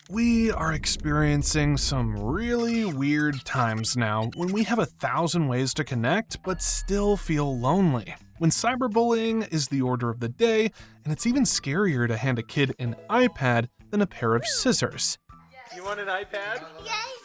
We are experiencing some really weird times now when we have 1,000 ways to connect but still feel lonely. When cyberbullying is the order of the day, and it's even scarier to hand a kid an iPad than a pair of scissors. You want an iPad? Yes!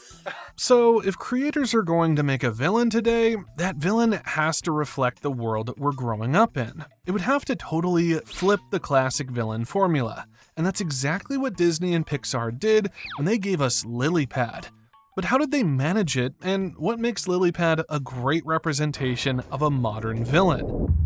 So, if creators are going to make a villain today, that villain has to reflect the world we're growing up in. It would have to totally flip the classic villain formula, and that's exactly what Disney and Pixar did when they gave us Lilypad. But how did they manage it, and what makes Lilypad a great representation of a modern villain?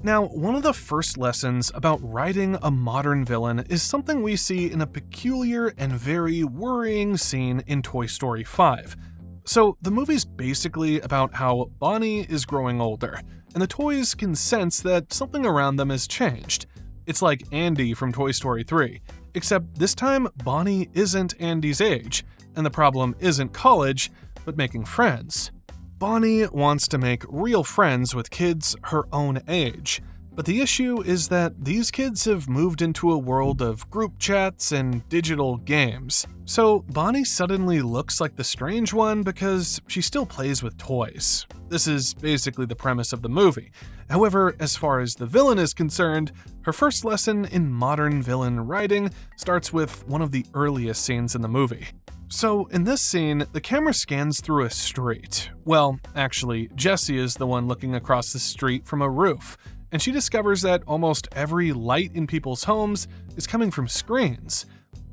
Now, one of the first lessons about writing a modern villain is something we see in a peculiar and very worrying scene in Toy Story 5. So, the movie's basically about how Bonnie is growing older, and the toys can sense that something around them has changed. It's like Andy from Toy Story 3, except this time Bonnie isn't Andy's age, and the problem isn't college, but making friends. Bonnie wants to make real friends with kids her own age, but the issue is that these kids have moved into a world of group chats and digital games. So Bonnie suddenly looks like the strange one because she still plays with toys. This is basically the premise of the movie. However, as far as the villain is concerned, her first lesson in modern villain writing starts with one of the earliest scenes in the movie. So, in this scene, the camera scans through a street. Well, actually, Jessie is the one looking across the street from a roof, and she discovers that almost every light in people's homes is coming from screens.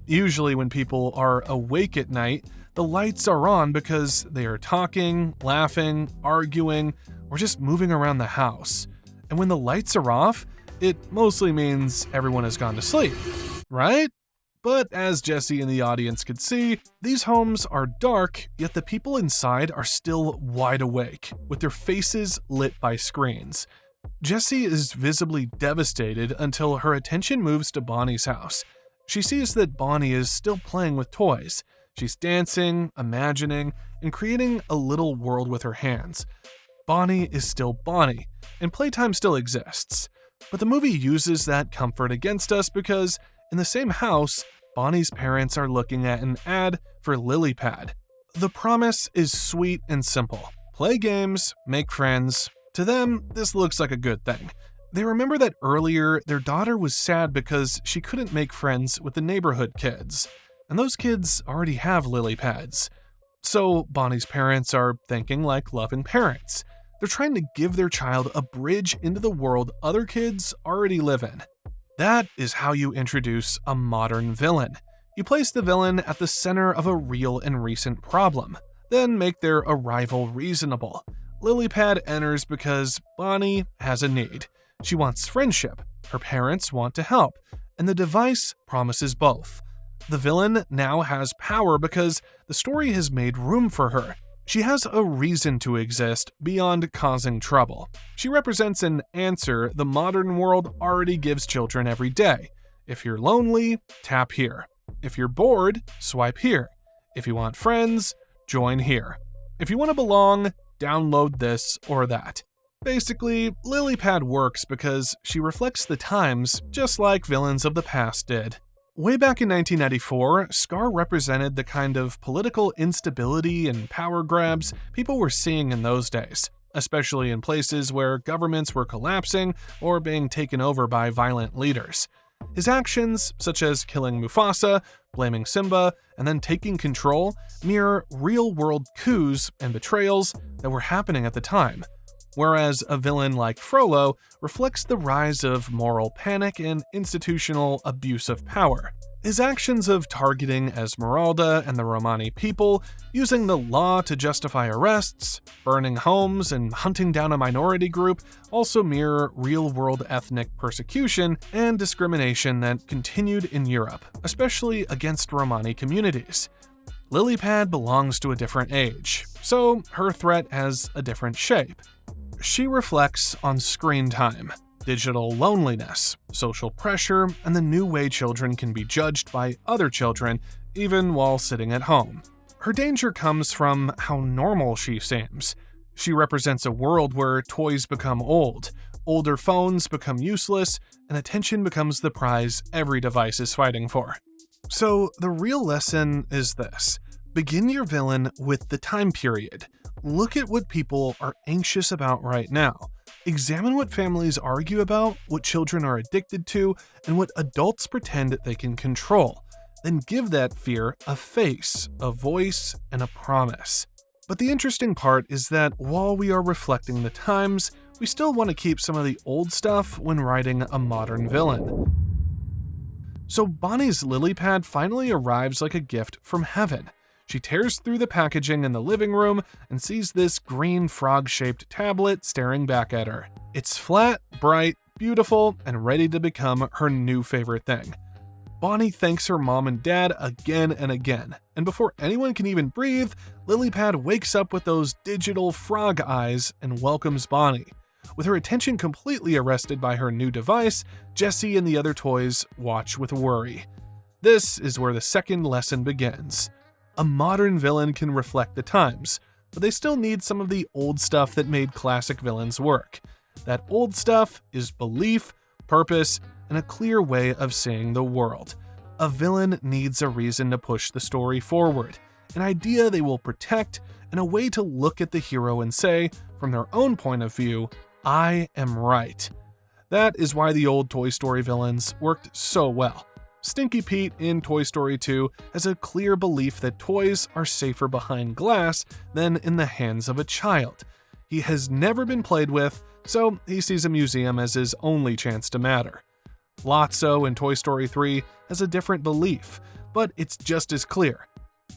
Usually when people are awake at night, the lights are on because they are talking, laughing, arguing, or just moving around the house. And when the lights are off, it mostly means everyone has gone to sleep, right? But as Jessie and the audience could see, these homes are dark, yet the people inside are still wide awake, with their faces lit by screens. Jessie is visibly devastated until her attention moves to Bonnie's house. She sees that Bonnie is still playing with toys. She's dancing, imagining, and creating a little world with her hands. Bonnie is still Bonnie, and playtime still exists. But the movie uses that comfort against us because, in the same house, Bonnie's parents are looking at an ad for Lilypad. The promise is sweet and simple. Play games, make friends. To them, this looks like a good thing. They remember that earlier, their daughter was sad because she couldn't make friends with the neighborhood kids. And those kids already have Lilypads. So Bonnie's parents are thinking like loving parents. They're trying to give their child a bridge into the world other kids already live in. That is how you introduce a modern villain. You place the villain at the center of a real and recent problem, then make their arrival reasonable. Lilypad enters because Bonnie has a need. She wants friendship, her parents want to help, and the device promises both. The villain now has power because the story has made room for her. She has a reason to exist beyond causing trouble. She represents an answer the modern world already gives children every day. If you're lonely, tap here. If you're bored, swipe here. If you want friends, join here. If you want to belong, download this or that. Basically, Lilypad works because she reflects the times just like villains of the past did. Way back in 1994, Scar represented the kind of political instability and power grabs people were seeing in those days, especially in places where governments were collapsing or being taken over by violent leaders. His actions, such as killing Mufasa, blaming Simba, and then taking control, mirror real-world coups and betrayals that were happening at the time. Whereas a villain like Frollo reflects the rise of moral panic and institutional abuse of power. His actions of targeting Esmeralda and the Romani people, using the law to justify arrests, burning homes, and hunting down a minority group also mirror real-world ethnic persecution and discrimination that continued in Europe, especially against Romani communities. Lilypad belongs to a different age, so her threat has a different shape. She reflects on screen time, digital loneliness, social pressure, and the new way children can be judged by other children, even while sitting at home. Her danger comes from how normal she seems. She represents a world where toys become old, older phones become useless, and attention becomes the prize every device is fighting for. So the real lesson is this. Begin your villain with the time period. Look at what people are anxious about right now. Examine what families argue about, what children are addicted to, and what adults pretend they can control. Then give that fear a face, a voice, and a promise. But the interesting part is that while we are reflecting the times, we still want to keep some of the old stuff when writing a modern villain. So Bonnie's Lilypad finally arrives like a gift from heaven. She tears through the packaging in the living room and sees this green frog-shaped tablet staring back at her. It's flat, bright, beautiful, and ready to become her new favorite thing. Bonnie thanks her mom and dad again and again, and before anyone can even breathe, Lilypad wakes up with those digital frog eyes and welcomes Bonnie. With her attention completely arrested by her new device, Jessie and the other toys watch with worry. This is where the second lesson begins. A modern villain can reflect the times, but they still need some of the old stuff that made classic villains work. That old stuff is belief, purpose, and a clear way of seeing the world. A villain needs a reason to push the story forward, an idea they will protect, and a way to look at the hero and say, from their own point of view, I am right. That is why the old Toy Story villains worked so well. Stinky Pete in Toy Story 2 has a clear belief that toys are safer behind glass than in the hands of a child. He has never been played with, so he sees a museum as his only chance to matter. Lotso in Toy Story 3 has a different belief, but it's just as clear.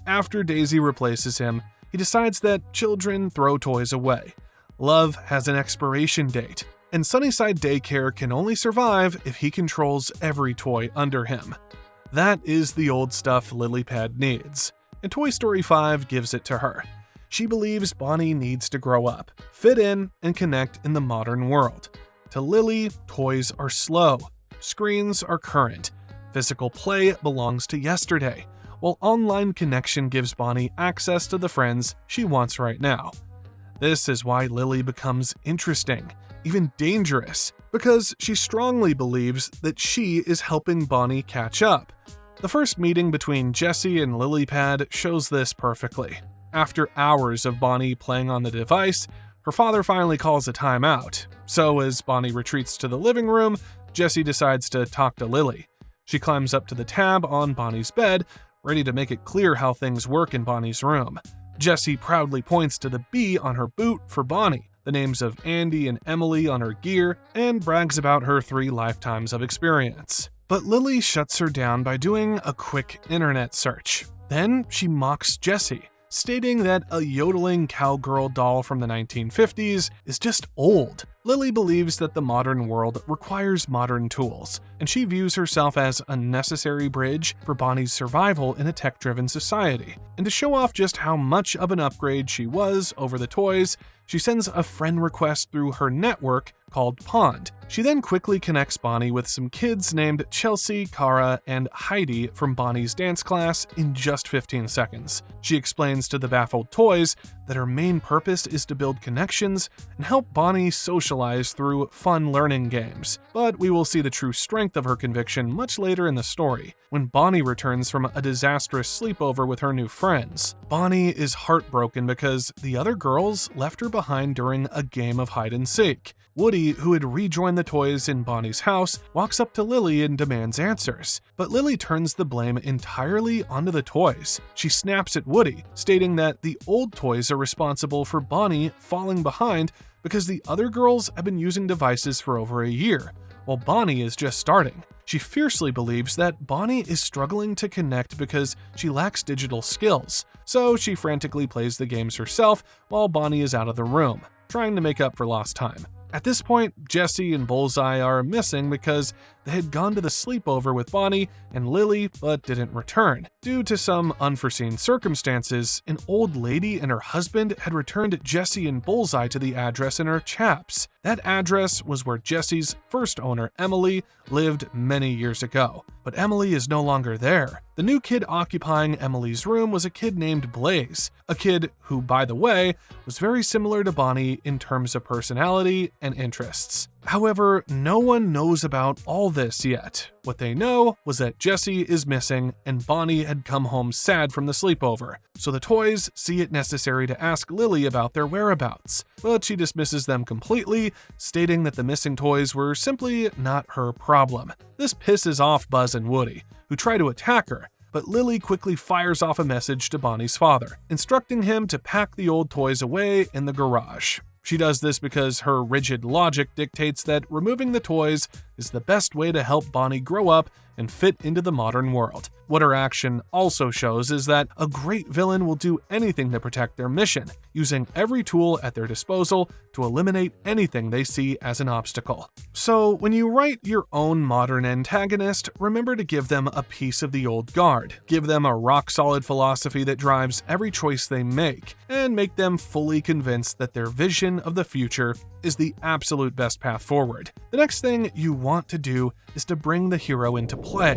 After Daisy replaces him, he decides that children throw toys away. Love has an expiration date, and Sunnyside Daycare can only survive if he controls every toy under him. That is the old stuff Lilypad needs, and Toy Story 5 gives it to her. She believes Bonnie needs to grow up, fit in, and connect in the modern world. To Lily, toys are slow, screens are current, physical play belongs to yesterday, while online connection gives Bonnie access to the friends she wants right now. This is why Lily becomes interesting, even dangerous, because she strongly believes that she is helping Bonnie catch up. The first meeting between Jessie and Lilypad shows this perfectly. After hours of Bonnie playing on the device, her father finally calls a timeout. So as Bonnie retreats to the living room, Jessie decides to talk to Lily. She climbs up to the tab on Bonnie's bed, ready to make it clear how things work in Bonnie's room. Jessie proudly points to the B on her boot for Bonnie, the names of Andy and Emily on her gear, and brags about her 3 lifetimes of experience. But Lily shuts her down by doing a quick internet search. Then she mocks Jessie, stating that a yodeling cowgirl doll from the 1950s is just old. Lily believes that the modern world requires modern tools, and she views herself as a necessary bridge for Bonnie's survival in a tech-driven society. And to show off just how much of an upgrade she was over the toys, she sends a friend request through her network called Pond. She then quickly connects Bonnie with some kids named Chelsea, Cara, and Heidi from Bonnie's dance class in just 15 seconds. She explains to the baffled toys that her main purpose is to build connections and help Bonnie socialize through fun learning games. But we will see the true strength of her conviction much later in the story, when Bonnie returns from a disastrous sleepover with her new friends. Bonnie is heartbroken because the other girls left her behind during a game of hide and seek. Woody, who had rejoined the toys in Bonnie's house, walks up to Lily and demands answers. But Lily turns the blame entirely onto the toys. She snaps at Woody, stating that the old toys are responsible for Bonnie falling behind because the other girls have been using devices for over a year, while Bonnie is just starting. She fiercely believes that Bonnie is struggling to connect because she lacks digital skills, so she frantically plays the games herself while Bonnie is out of the room, trying to make up for lost time. At this point, Jessie and Bullseye are missing because they had gone to the sleepover with Bonnie and Lily but didn't return. Due to some unforeseen circumstances, an old lady and her husband had returned Jessie and Bullseye to the address in her chaps. That address was where Jessie's first owner, Emily, lived many years ago. But Emily is no longer there. The new kid occupying Emily's room was a kid named Blaze, a kid who, by the way, was very similar to Bonnie in terms of personality and interests. However, no one knows about all this yet. What they know was that Jessie is missing and Bonnie had come home sad from the sleepover, so the toys see it necessary to ask Lily about their whereabouts. But she dismisses them completely, stating that the missing toys were simply not her problem. This pisses off Buzz and Woody, who try to attack her, but Lily quickly fires off a message to Bonnie's father, instructing him to pack the old toys away in the garage. She does this because her rigid logic dictates that removing the toys is the best way to help Bonnie grow up and fit into the modern world. What her action also shows is that a great villain will do anything to protect their mission, using every tool at their disposal to eliminate anything they see as an obstacle. So when you write your own modern antagonist, remember to give them a piece of the old guard, give them a rock-solid philosophy that drives every choice they make, and make them fully convinced that their vision of the future is the absolute best path forward. The next thing you want to do is to bring the hero into play.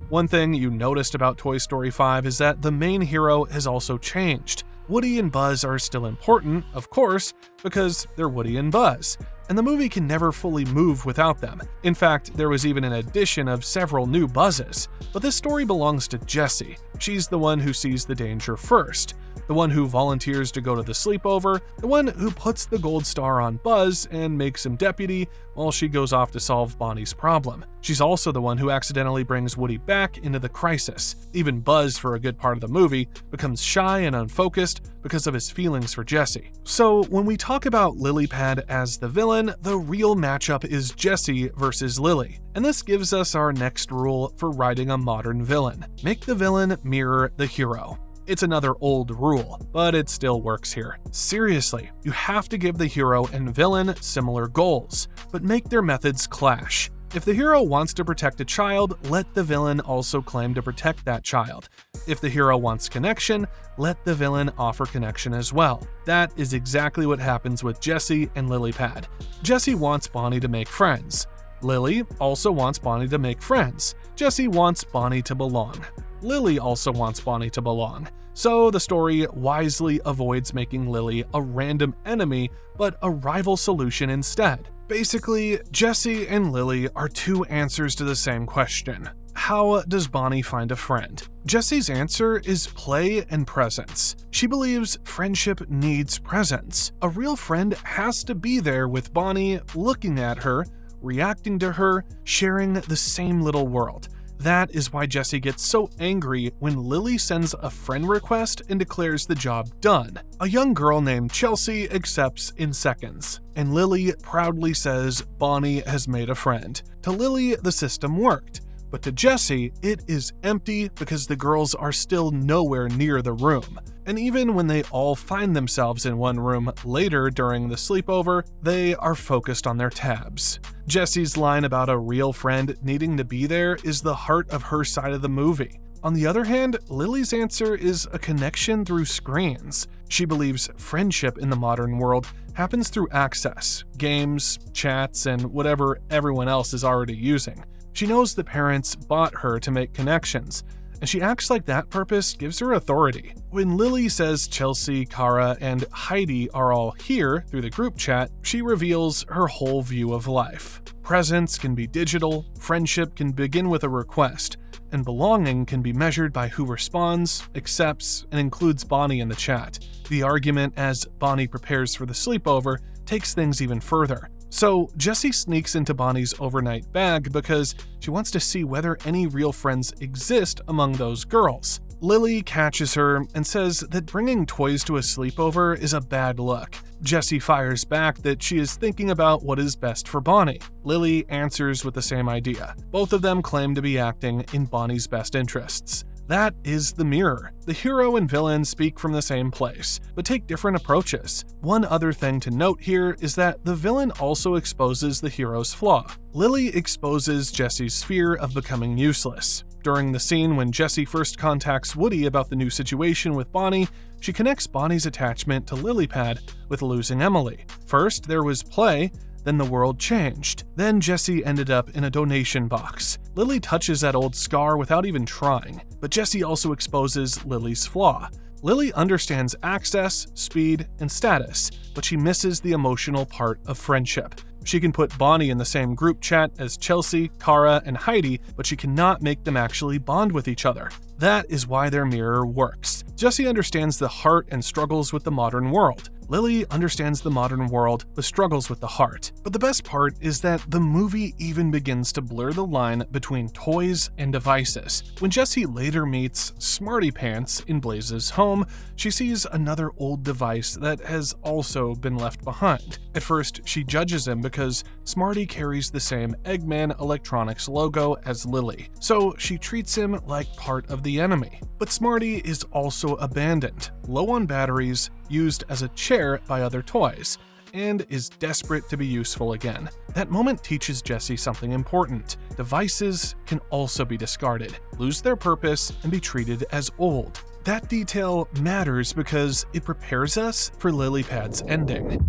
One thing you noticed about Toy Story 5 is that the main hero has also changed. Woody and Buzz are still important, of course, because they're Woody and Buzz, and the movie can never fully move without them. In fact, there was even an addition of several new Buzzes. But this story belongs to Jessie. She's the one who sees the danger first, the one who volunteers to go to the sleepover, the one who puts the gold star on Buzz and makes him deputy while she goes off to solve Bonnie's problem. She's also the one who accidentally brings Woody back into the crisis. Even Buzz, for a good part of the movie, becomes shy and unfocused because of his feelings for Jessie. So when we talk about Lilypad as the villain, the real matchup is Jessie versus Lily. And this gives us our next rule for writing a modern villain. Make the villain mirror the hero. It's another old rule, but it still works here. Seriously, you have to give the hero and villain similar goals, but make their methods clash. If the hero wants to protect a child, let the villain also claim to protect that child. If the hero wants connection, let the villain offer connection as well. That is exactly what happens with Jessie and Lilypad. Jessie wants Bonnie to make friends. Lily also wants Bonnie to make friends. Jessie wants Bonnie to belong. Lily also wants Bonnie to belong. So the story wisely avoids making Lily a random enemy, but a rival solution instead. Basically, Jessie and Lily are two answers to the same question. How does Bonnie find a friend? Jessie's answer is play and presence. She believes friendship needs presence. A real friend has to be there with Bonnie, looking at her, reacting to her, sharing the same little world. That is why Jessie gets so angry when Lily sends a friend request and declares the job done. A young girl named Chelsea accepts in seconds, and Lily proudly says Bonnie has made a friend. To Lily, the system worked, but to Jessie, it is empty because the girls are still nowhere near the room. And even when they all find themselves in one room later during the sleepover, they are focused on their tabs. Jessie's line about a real friend needing to be there is the heart of her side of the movie. On the other hand, Lily's answer is a connection through screens. She believes friendship in the modern world happens through access, games, chats, and whatever everyone else is already using. She knows the parents bought her to make connections, and she acts like that purpose gives her authority. When Lily says Chelsea, Kara, and Heidi are all here through the group chat, she reveals her whole view of life. Presence can be digital, friendship can begin with a request, and belonging can be measured by who responds, accepts, and includes Bonnie in the chat. The argument as Bonnie prepares for the sleepover takes things even further. So Jessie sneaks into Bonnie's overnight bag because she wants to see whether any real friends exist among those girls. Lily catches her and says that bringing toys to a sleepover is a bad look. Jessie fires back that she is thinking about what is best for Bonnie. Lily answers with the same idea. Both of them claim to be acting in Bonnie's best interests. That is the mirror. The hero and villain speak from the same place, but take different approaches. One other thing to note here is that the villain also exposes the hero's flaw. Lily exposes Jessie's fear of becoming useless. During the scene when Jessie first contacts Woody about the new situation with Bonnie, she connects Bonnie's attachment to Lilypad with losing Emily. First, there was play, then the world changed. Then Jessie ended up in a donation box. Lily touches that old scar without even trying, but Jessie also exposes Lily's flaw. Lily understands access, speed, and status, but she misses the emotional part of friendship. She can put Bonnie in the same group chat as Chelsea, Kara, and Heidi, but she cannot make them actually bond with each other. That is why their mirror works. Jessie understands the heart and struggles with the modern world. Lily understands the modern world but struggles with the heart. But the best part is that the movie even begins to blur the line between toys and devices. When Jessie later meets Smarty Pants in Blaze's home, she sees another old device that has also been left behind. At first, she judges him because Smarty carries the same Eggman Electronics logo as Lily, so she treats him like part of the enemy. But Smarty is also abandoned, low on batteries, used as a chair by other toys, and is desperate to be useful again. That moment teaches Jessie something important. Devices can also be discarded, lose their purpose, and be treated as old. That detail matters because it prepares us for Lilypad's ending.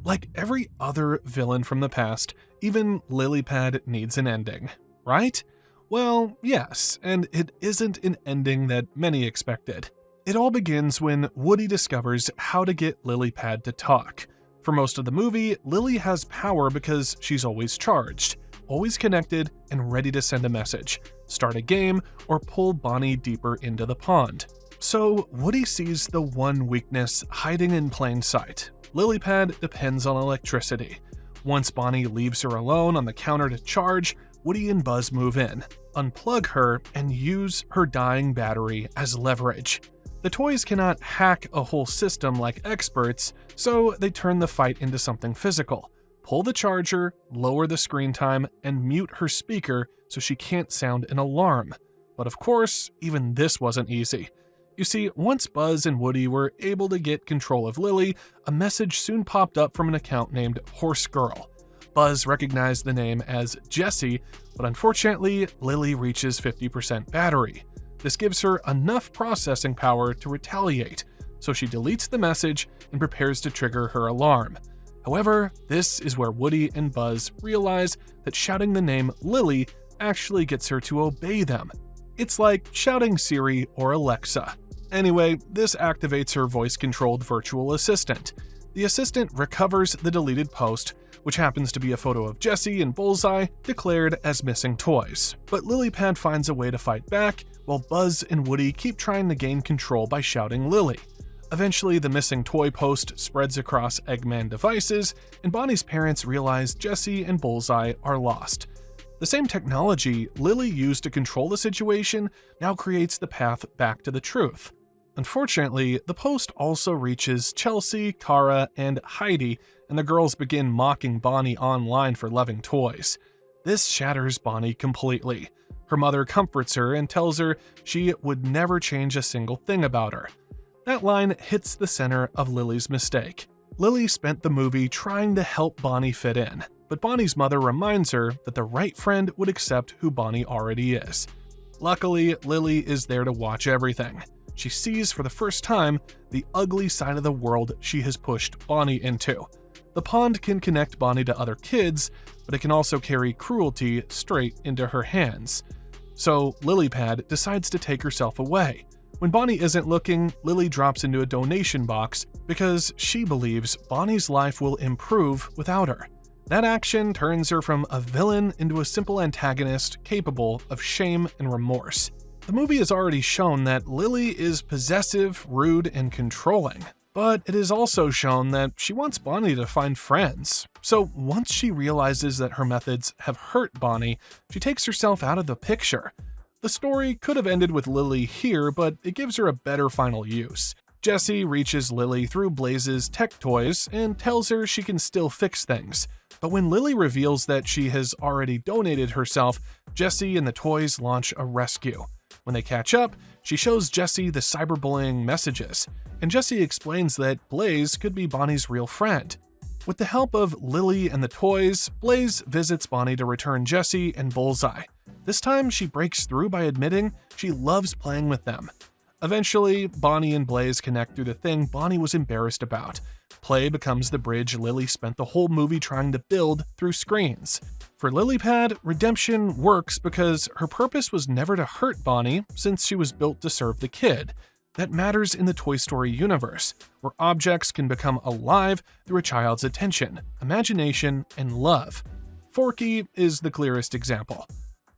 Like every other villain from the past, even Lilypad needs an ending, right? Well, yes, and it isn't an ending that many expected. It all begins when Woody discovers how to get Lilypad to talk. For most of the movie, Lily has power because she's always charged, always connected, and ready to send a message, start a game, or pull Bonnie deeper into the pond. So Woody sees the one weakness hiding in plain sight. Lilypad depends on electricity. Once Bonnie leaves her alone on the counter to charge, Woody and Buzz move in, unplug her, and use her dying battery as leverage. The toys cannot hack a whole system like experts, so they turn the fight into something physical. Pull the charger, lower the screen time, and mute her speaker so she can't sound an alarm. But of course, even this wasn't easy. You see, once Buzz and Woody were able to get control of Lily, a message soon popped up from an account named Horse Girl. Buzz recognized the name as Jessie, but unfortunately, Lily reaches 50% battery. This gives her enough processing power to retaliate, so she deletes the message and prepares to trigger her alarm. However, this is where Woody and Buzz realize that shouting the name Lily actually gets her to obey them. It's like shouting Siri or Alexa. Anyway, this activates her voice-controlled virtual assistant. The assistant recovers the deleted post, which happens to be a photo of Jessie and Bullseye declared as missing toys. But Lilypad finds a way to fight back, while Buzz and Woody keep trying to gain control by shouting Lily. Eventually, the missing toy post spreads across Eggman devices, and Bonnie's parents realize Jessie and Bullseye are lost. The same technology Lily used to control the situation now creates the path back to the truth. Unfortunately, the post also reaches Chelsea, Kara, and Heidi, and the girls begin mocking Bonnie online for loving toys. This shatters Bonnie completely. Her mother comforts her and tells her she would never change a single thing about her. That line hits the center of Lily's mistake. Lily spent the movie trying to help Bonnie fit in, but Bonnie's mother reminds her that the right friend would accept who Bonnie already is. Luckily, Lily is there to watch everything. She sees for the first time the ugly side of the world she has pushed Bonnie into. The pond can connect Bonnie to other kids, but it can also carry cruelty straight into her hands. So Lilypad decides to take herself away. When Bonnie isn't looking, Lily drops into a donation box because she believes Bonnie's life will improve without her. That action turns her from a villain into a simple antagonist capable of shame and remorse. The movie has already shown that Lily is possessive, rude, and controlling, but it has also shown that she wants Bonnie to find friends. So once she realizes that her methods have hurt Bonnie, she takes herself out of the picture. The story could have ended with Lily here, but it gives her a better final use. Jessie reaches Lily through Blaze's tech toys and tells her she can still fix things. But when Lily reveals that she has already donated herself, Jessie and the toys launch a rescue. When they catch up, she shows Jessie the cyberbullying messages, and Jessie explains that Blaze could be Bonnie's real friend. With the help of Lily and the toys, Blaze visits Bonnie to return Jessie and Bullseye. This time, she breaks through by admitting she loves playing with them. Eventually, Bonnie and Blaze connect through the thing Bonnie was embarrassed about. Play becomes the bridge Lily spent the whole movie trying to build through screens. For Lilypad, redemption works because her purpose was never to hurt Bonnie since she was built to serve the kid. that matters in the Toy Story universe, where objects can become alive through a child's attention, imagination, and love. Forky is the clearest example.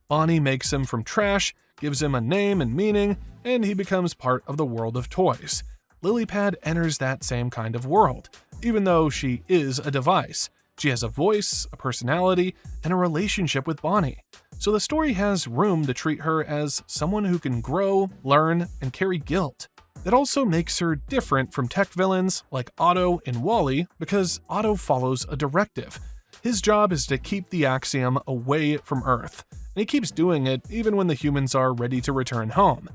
Bonnie makes him from trash, gives him a name and meaning, and he becomes part of the world of toys. Lilypad enters that same kind of world, even though she is a device. She has a voice, a personality, and a relationship with Bonnie. So the story has room to treat her as someone who can grow, learn, and carry guilt. That also makes her different from tech villains like Otto and Wall-E because Otto follows a directive. His job is to keep the Axiom away from Earth, and he keeps doing it even when the humans are ready to return home.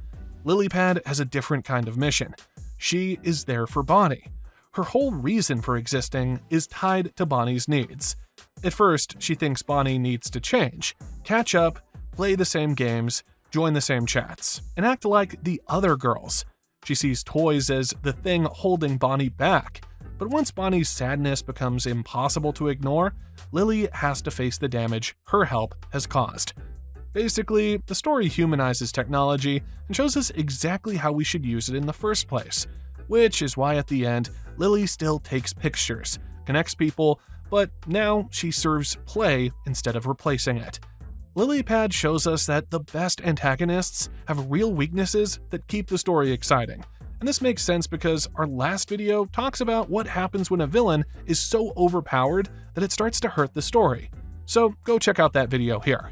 Lilypad has a different kind of mission. She is there for Bonnie. Her whole reason for existing is tied to Bonnie's needs. At first, she thinks Bonnie needs to change, catch up, play the same games, join the same chats, and act like the other girls. She sees toys as the thing holding Bonnie back. But once Bonnie's sadness becomes impossible to ignore, Lily has to face the damage her help has caused. Basically, the story humanizes technology and shows us exactly how we should use it in the first place, which is why at the end, Lily still takes pictures, connects people, but now she serves play instead of replacing it. Lilypad shows us that the best antagonists have real weaknesses that keep the story exciting. And this makes sense because our last video talks about what happens when a villain is so overpowered that it starts to hurt the story. So go check out that video here.